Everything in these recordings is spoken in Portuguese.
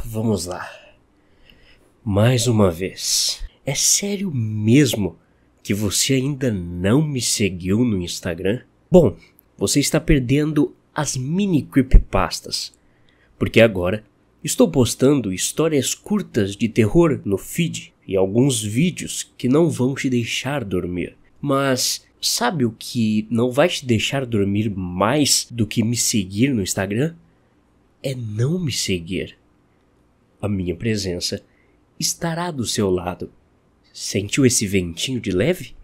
Vamos lá. Mais uma vez. É sério mesmo que você ainda não me seguiu no Instagram? Bom, você está perdendo as mini creepypastas, porque agora estou postando histórias curtas de terror no feed e alguns vídeos que não vão te deixar dormir. Mas sabe o que não vai te deixar dormir mais do que me seguir no Instagram? É não me seguir. A minha presença estará do seu lado. Sentiu esse ventinho de leve?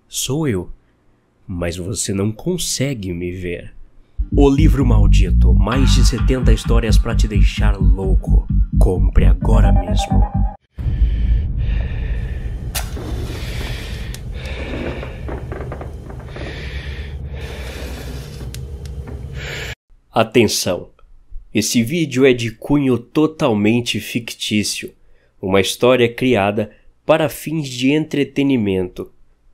Sou eu, mas você não consegue me ver. O livro maldito, mais de 70 histórias para te deixar louco. Compre agora mesmo. Atenção! Esse vídeo é de cunho totalmente fictício, uma história criada para fins de entretenimento.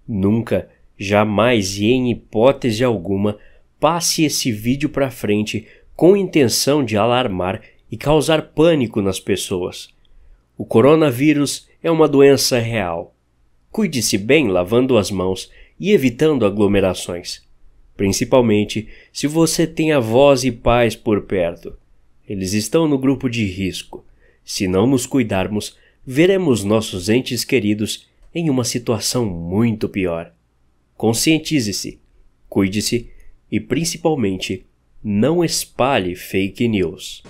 Nunca, jamais e em hipótese alguma, passe esse vídeo para frente com intenção de alarmar e causar pânico nas pessoas. O coronavírus é uma doença real. Cuide-se bem lavando as mãos e evitando aglomerações, principalmente se você tem avós e pais por perto. Eles estão no grupo de risco. Se não nos cuidarmos, veremos nossos entes queridos em uma situação muito pior. Conscientize-se, cuide-se e, principalmente, não espalhe fake news.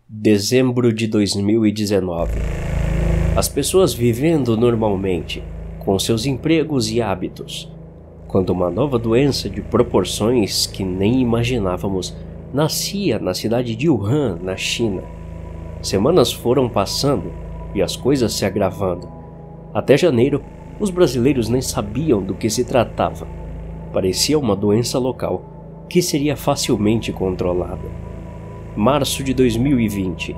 Dezembro de 2019. As pessoas vivendo normalmente, com seus empregos e hábitos, quando uma nova doença de proporções que nem imaginávamos nascia na cidade de Wuhan, na China. Semanas foram passando e as coisas se agravando. Até janeiro, os brasileiros nem sabiam do que se tratava. Parecia uma doença local que seria facilmente controlada. Março de 2020.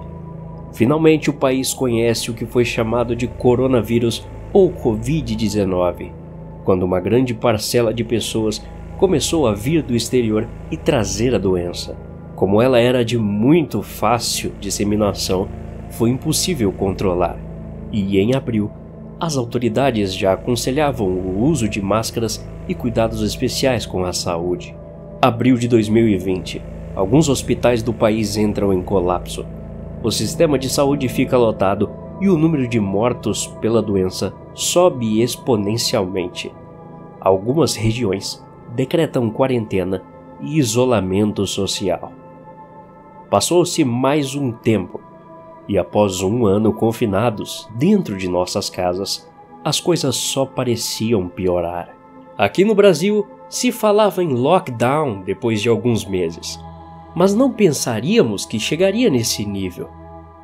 Finalmente o país conhece o que foi chamado de coronavírus ou Covid-19, quando uma grande parcela de pessoas começou a vir do exterior e trazer a doença. Como ela era de muito fácil disseminação, foi impossível controlar. E em abril, as autoridades já aconselhavam o uso de máscaras e cuidados especiais com a saúde. Abril de 2020. Alguns hospitais do país entram em colapso. O sistema de saúde fica lotado e o número de mortos pela doença sobe exponencialmente. Algumas regiões decretam quarentena e isolamento social. Passou-se mais um tempo, e após um ano confinados dentro de nossas casas, as coisas só pareciam piorar. Aqui no Brasil, se falava em lockdown depois de alguns meses, mas não pensaríamos que chegaria nesse nível.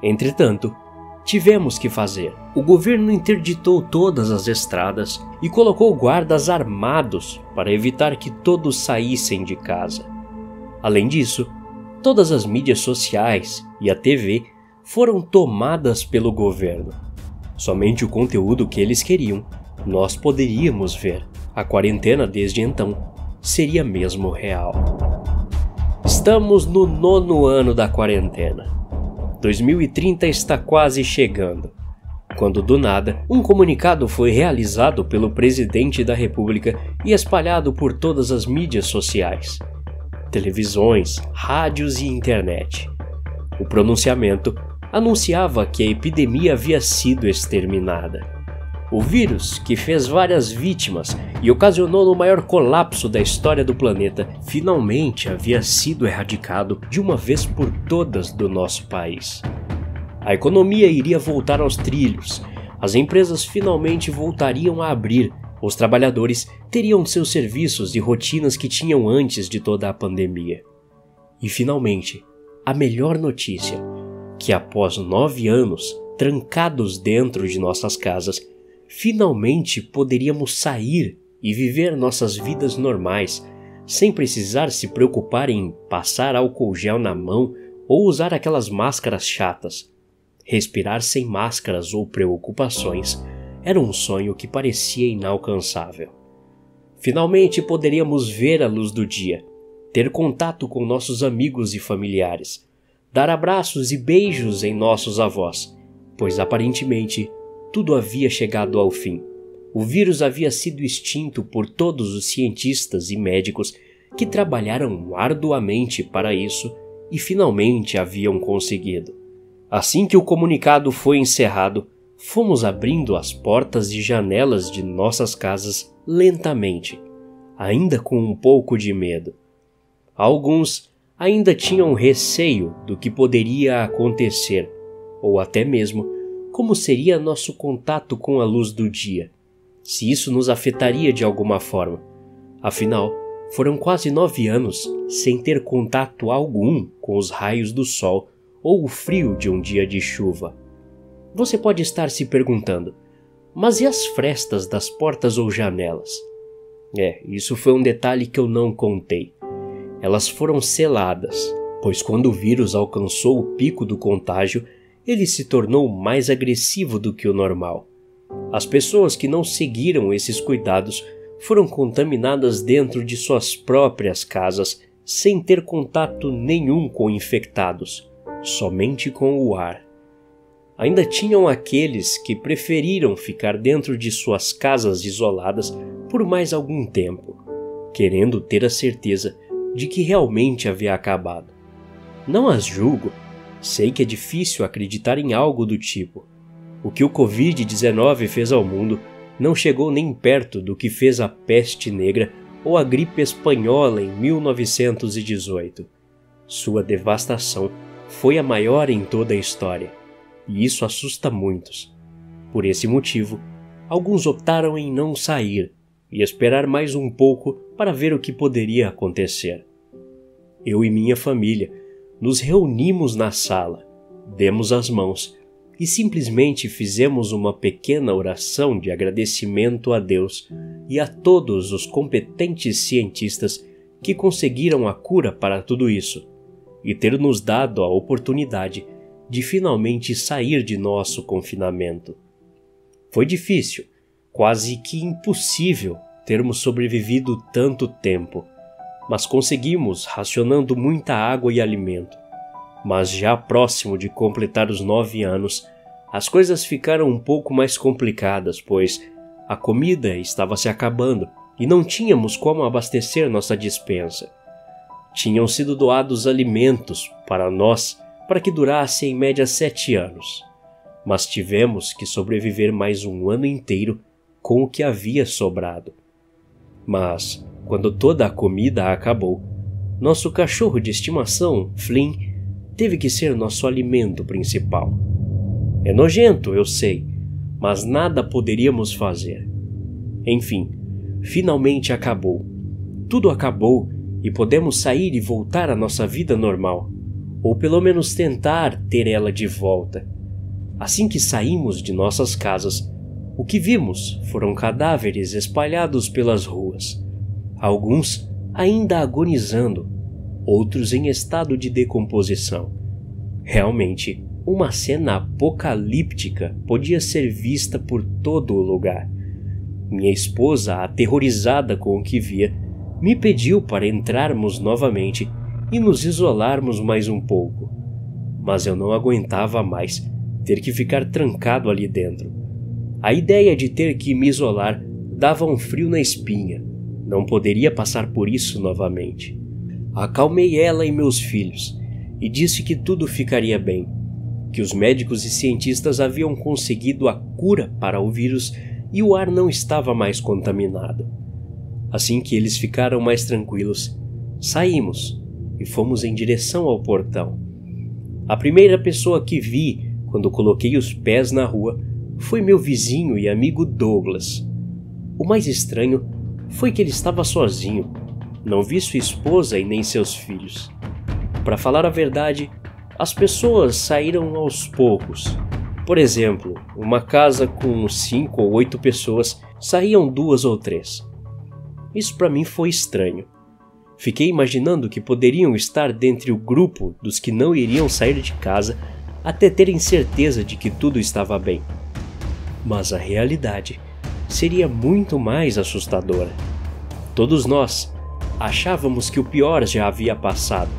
Entretanto, tivemos que fazer. O governo interditou todas as estradas e colocou guardas armados para evitar que todos saíssem de casa. Além disso, todas as mídias sociais e a TV foram tomadas pelo governo. Somente o conteúdo que eles queriam nós poderíamos ver. A quarentena desde então seria mesmo real. Estamos no 9º ano da quarentena. 2030 está quase chegando, quando do nada um comunicado foi realizado pelo presidente da República e espalhado por todas as mídias sociais, televisões, rádios e internet. O pronunciamento anunciava que a epidemia havia sido exterminada. O vírus, que fez várias vítimas e ocasionou o maior colapso da história do planeta, finalmente havia sido erradicado de uma vez por todas do nosso país. A economia iria voltar aos trilhos, as empresas finalmente voltariam a abrir, os trabalhadores teriam seus serviços e rotinas que tinham antes de toda a pandemia. E finalmente, a melhor notícia, que após 9 anos trancados dentro de nossas casas, finalmente poderíamos sair e viver nossas vidas normais, sem precisar se preocupar em passar álcool gel na mão ou usar aquelas máscaras chatas. Respirar sem máscaras ou preocupações era um sonho que parecia inalcançável. Finalmente poderíamos ver a luz do dia, ter contato com nossos amigos e familiares, dar abraços e beijos em nossos avós, pois aparentemente tudo havia chegado ao fim. O vírus havia sido extinto por todos os cientistas e médicos que trabalharam arduamente para isso e finalmente haviam conseguido. Assim que o comunicado foi encerrado, fomos abrindo as portas e janelas de nossas casas lentamente, ainda com um pouco de medo. Alguns ainda tinham receio do que poderia acontecer, ou até mesmo como seria nosso contato com a luz do dia, se isso nos afetaria de alguma forma. Afinal, foram quase 9 anos sem ter contato algum com os raios do sol ou o frio de um dia de chuva. Você pode estar se perguntando, mas e as frestas das portas ou janelas? Isso foi um detalhe que eu não contei. Elas foram seladas, pois quando o vírus alcançou o pico do contágio, ele se tornou mais agressivo do que o normal. As pessoas que não seguiram esses cuidados foram contaminadas dentro de suas próprias casas, sem ter contato nenhum com infectados, somente com o ar. Ainda tinham aqueles que preferiram ficar dentro de suas casas isoladas por mais algum tempo, querendo ter a certeza de que realmente havia acabado. Não as julgo, sei que é difícil acreditar em algo do tipo. O que o Covid-19 fez ao mundo não chegou nem perto do que fez a peste negra ou a gripe espanhola em 1918. Sua devastação foi a maior em toda a história, e isso assusta muitos. Por esse motivo, alguns optaram em não sair e esperar mais um pouco para ver o que poderia acontecer. Eu e minha família nos reunimos na sala, demos as mãos e simplesmente fizemos uma pequena oração de agradecimento a Deus e a todos os competentes cientistas que conseguiram a cura para tudo isso e ter nos dado a oportunidade de finalmente sair de nosso confinamento. Foi difícil, quase que impossível, termos sobrevivido tanto tempo, mas conseguimos racionando muita água e alimento. Mas já próximo de completar os 9 anos, as coisas ficaram um pouco mais complicadas, pois a comida estava se acabando e não tínhamos como abastecer nossa despensa. Tinham sido doados alimentos para nós para que durasse em média 7 anos, mas tivemos que sobreviver mais um ano inteiro com o que havia sobrado. Mas, quando toda a comida acabou, nosso cachorro de estimação, Flynn, teve que ser nosso alimento principal. É nojento, eu sei, mas nada poderíamos fazer. Enfim, finalmente acabou. Tudo acabou e podemos sair e voltar à nossa vida normal, ou pelo menos tentar ter ela de volta. Assim que saímos de nossas casas, o que vimos foram cadáveres espalhados pelas ruas, alguns ainda agonizando, outros em estado de decomposição. Realmente, uma cena apocalíptica podia ser vista por todo o lugar. Minha esposa, aterrorizada com o que via, me pediu para entrarmos novamente e nos isolarmos mais um pouco. Mas eu não aguentava mais ter que ficar trancado ali dentro. A ideia de ter que me isolar dava um frio na espinha. Não poderia passar por isso novamente. Acalmei ela e meus filhos e disse que tudo ficaria bem, que os médicos e cientistas haviam conseguido a cura para o vírus e o ar não estava mais contaminado. Assim que eles ficaram mais tranquilos, saímos e fomos em direção ao portão. A primeira pessoa que vi quando coloquei os pés na rua foi meu vizinho e amigo Douglas. O mais estranho foi que ele estava sozinho. Não vi sua esposa e nem seus filhos. Para falar a verdade, as pessoas saíram aos poucos. Por exemplo, uma casa com 5 ou 8 pessoas, saíam 2 ou 3. Isso para mim foi estranho. Fiquei imaginando que poderiam estar dentre o grupo dos que não iriam sair de casa até terem certeza de que tudo estava bem. Mas a realidade seria muito mais assustadora. Todos nós achávamos que o pior já havia passado,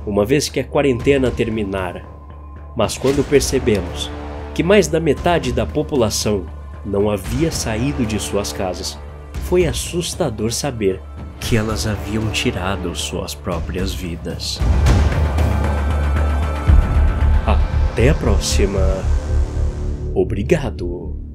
uma vez que a quarentena terminara. Mas quando percebemos que mais da metade da população não havia saído de suas casas, foi assustador saber que elas haviam tirado suas próprias vidas. Até a próxima. Obrigado.